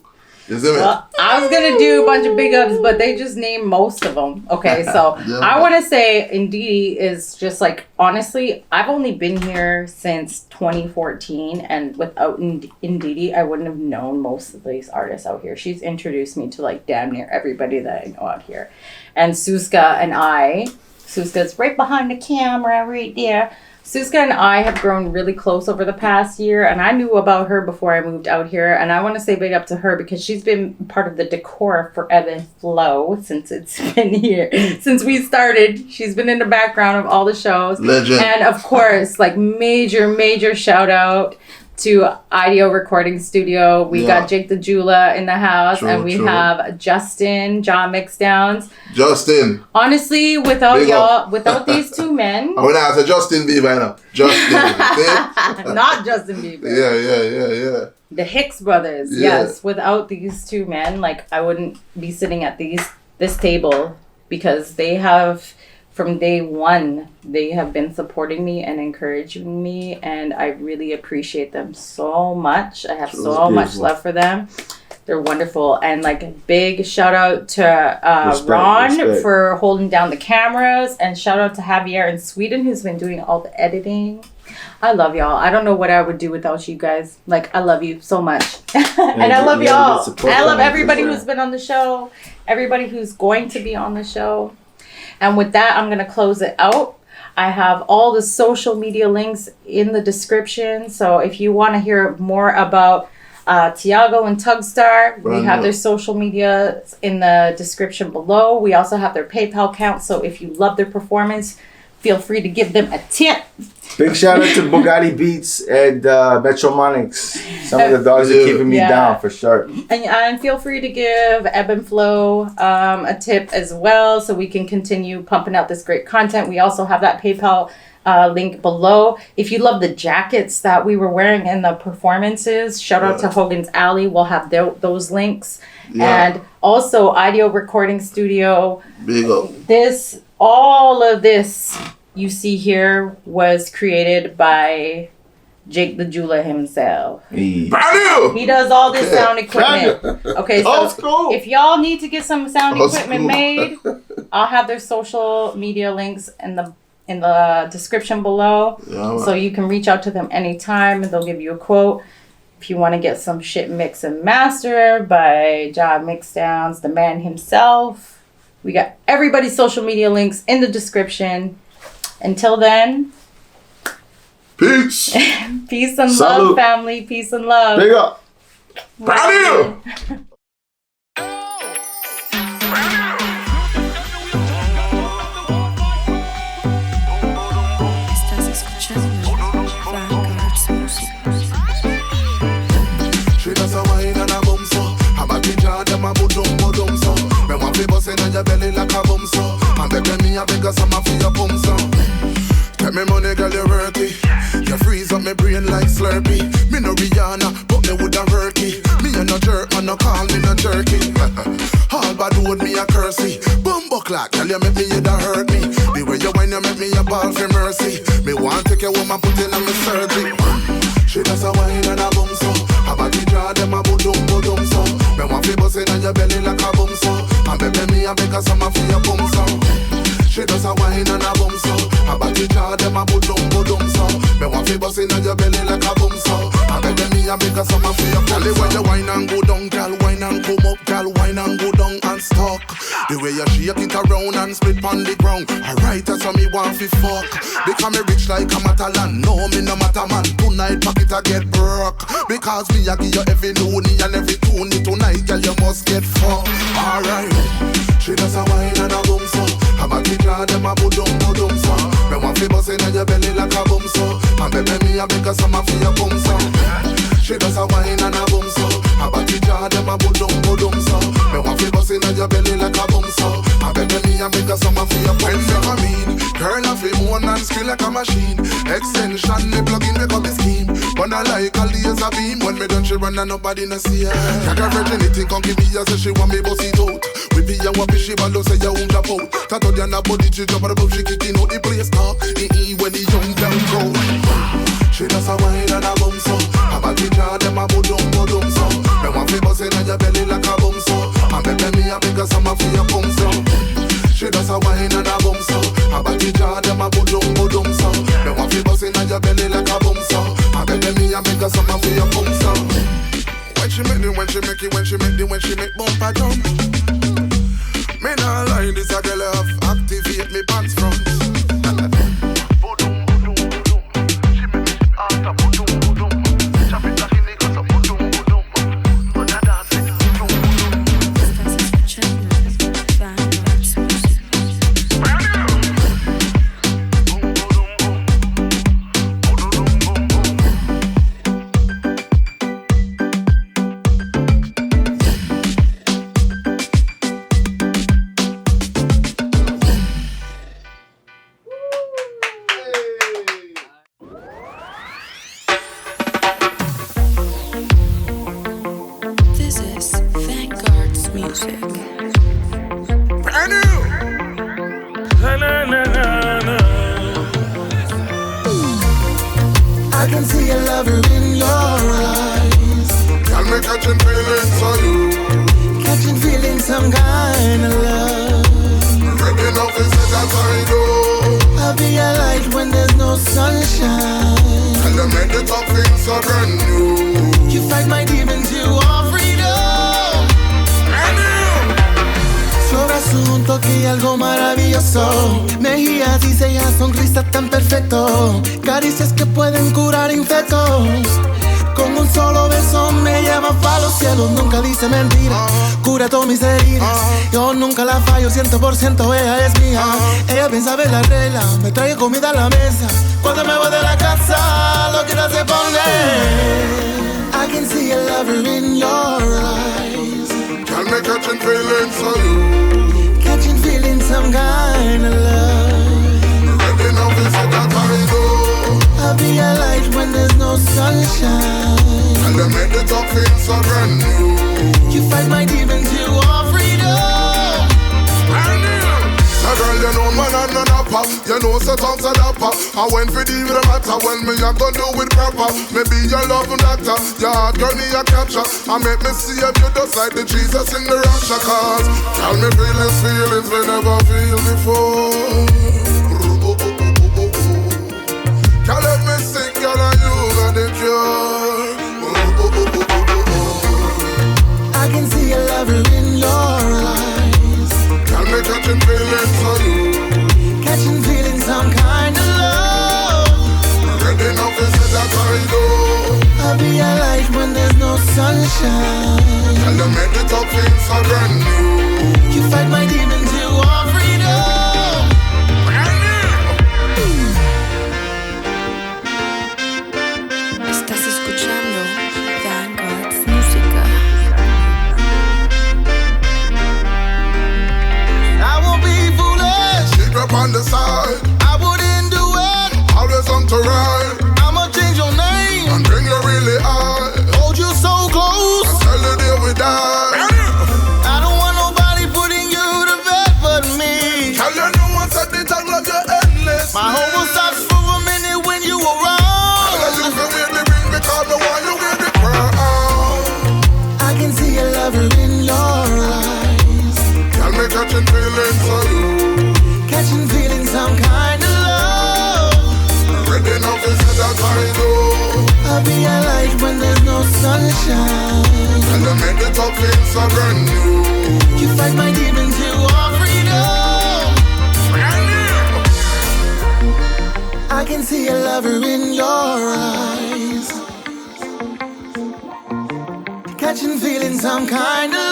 You see me? Well, I was gonna do a bunch of big ups, but they just named most of them. Okay, so I want to say Ndidi is just like, honestly, I've only been here since 2014, and without Ndidi, I wouldn't have known most of these artists out here. She's introduced me to like damn near everybody that I know out here, and Sgsmås's right behind the camera, right there. Sgsmås and I have grown really close over the past year, and I knew about her before I moved out here, and I want to say big up to her because she's been part of the decor for Ebb Flow since it's been here. Since we started, she's been in the background of all the shows. Legend. And of course, like major shout out to Idio Recording Studio. We got Jake the Jula in the house, and we have Justin, John Mixdowns. Justin. Honestly, without these two men. I want to say Justin Bieber now. Justin. Not Justin Bieber. Yeah. The Hicks brothers. Yeah. Yes. Without these two men, like, I wouldn't be sitting at this table, because they have, from day one, they have been supporting me and encouraging me, and I really appreciate them so much. I have so much love for them. They're wonderful. And like big shout out to Ron for holding down the cameras, and shout out to Javier in Sweden who's been doing all the editing. I love y'all. I don't know what I would do without you guys. Like, I love you so much. And I love y'all. And I love everybody who's been on the show, everybody who's going to be on the show. And with that, I'm going to close it out. I have all the social media links in the description. So if you want to hear more about Tiago and Tugstar, we have their social media in the description below. We also have their PayPal account. So if you love their performance, feel free to give them a tip. Big shout out to Bugatti Beats and Metromonics. Some of the dogs are keeping me down for sure. And feel free to give Ebb Flow a tip as well, so we can continue pumping out this great content. We also have that PayPal link below. If you love the jackets that we were wearing in the performances, shout out to Hogan's Alley. We'll have those links. And also Idio Recording Studio. Big up. All of this you see here was created by Jake the Jeweler himself. He does all this sound equipment. Okay, so if y'all need to get some sound equipment made, I'll have their social media links in the description below. So you can reach out to them anytime and they'll give you a quote. If you want to get some shit mixed and mastered by John Mixdowns, the man himself, we got everybody's social media links in the description. Until then, peace. Peace and love, family. Peace and love. Big up. Value. She does a wine and a bum so. I'm a teacher, them a budum so. Me want fi bust inna your belly like a bum so. And beg me a beg us some of your bum so. Take me money, girl, you work it. You freeze up my brain like Slurpee. Me no Rihanna, but me woulda work it. Me a no jerk, man, no call me no jerky. All bad would me a cursey. Bumbo clock, girl, you make me head a hurt me. The way you whine, you make me a ball for mercy. Me want take a woman, put in on me surgery. She does a wine and a bum so. A body draw them a budum so. Me want fi bust inna your belly like a bum so. And baby me a beg us some of your bum so. She does a wine and a bum so. A body draw them a budum so. Me want fi bust inna your belly like a bum so. And baby me a beg us some of your bum so. When you wine and go down, girl, wine and come up, girl, wine and go down and stuck. The way you shake it around and split on the ground. Alright, that's how me want fi fuck. Because me rich like a Matalan. No, me no matter man. Tonight pocket I get broke. Because me a give you every loony and every toonie. Tonight, girl, you must get fucked. Alright. She does a wine and a bum so. A body draw them a budum so. Me want fi bust inna your belly like a bum so. And baby me a beg us some of your bum so. She does a wine and a bum so. A body draw them a budum so. Me want fi bust inna your belly like a bum so. And baby me a beg us some of your bum so. I mean, girl a fi moan and scream like a machine. Extension me plug in make up the scheme. But I like a laser beam. When me done she run and nobody no see her. Like a virginity come give me a say she want me bust it out. We be a wappy she ball say you won't drop out. Tato dia na body she jump above she kicking out the place now. When the young girl go. She does a wine and a bum so. A body draw them a budum so. Me want fi bust inna your belly like a bum so. And baby me a beg us some of your bum so. She does a wine and a bum so. A body draw them a budum so. Me want fi bust inna your belly like a bum so. And baby me a beg us some of your bum so. When she make it, when she make it, when she make bumper jump. Me nah lie, this a girl have activate me pants front. me catching feelings for you. Catching feelings, some kind of love. Ready now to set that I do. I'll be a light when there's no sunshine. And I made the top things so brand new. You fight my demons, you are freedom. Brand new. Sobre asunto que hay algo maravilloso. Mejillas y sellas, sonrisas tan perfecto. Caricias que pueden curar infectos. Con un solo beso me lleva pa' los cielos. Nunca dice mentira, cura todas mis heridas. Yo nunca la fallo, 100% ella es mía. Ella bien sabe la regla, me trae comida a la mesa. Cuando me voy de la casa, lo que no se pone. I can see a lover in your eyes. Can me catching feelings for you. Catching feelings, some kind of love. Ready now to set that I do. I'll be a light when there's no sunshine. And I made the top things so brand new. You fight my demons, you are freedom. Brand new. So girl, you know man and none of pop. You know so tongues are dapper. I went for the with a matter. When me I gon' do it proper. Maybe your love doctor. Your heart girl need a capture. I make me see if you just like the Jesus in the rapture. Cause tell me feelings we never feel before. Girl, let me sing, girl, and you got the cure. I can see a lover in your eyes. Girl, me catching feelings for you. Catching feelings, some kind of love. Ready now to say that I do. I'll be a light when there's no sunshine. Girl, you make the top things so brand new. You fight my demons, you are freedom. Estás escuchando Vanguard's música. I won't be foolish. Keep up on the side. I wouldn't do it. Always on to ride. I'ma change your name And bring you really high. hold you so close. Until the day we die. I don't want nobody putting you to bed but me. Girl, you know what's at the time of your endless. My home will stop for a minute when you around. You can wear the ring because the one you wear the crown. I can see a lover in your eyes. Girl, me catching feelings for you. Catching feelings, some kind of love. Ready now to say that I do. I'll be a light when there's no sunshine. And I make the top things so brand new. You fight my demons, you are freedom. Brand new. I can see a lover in your eyes. Catching feelings, some kind of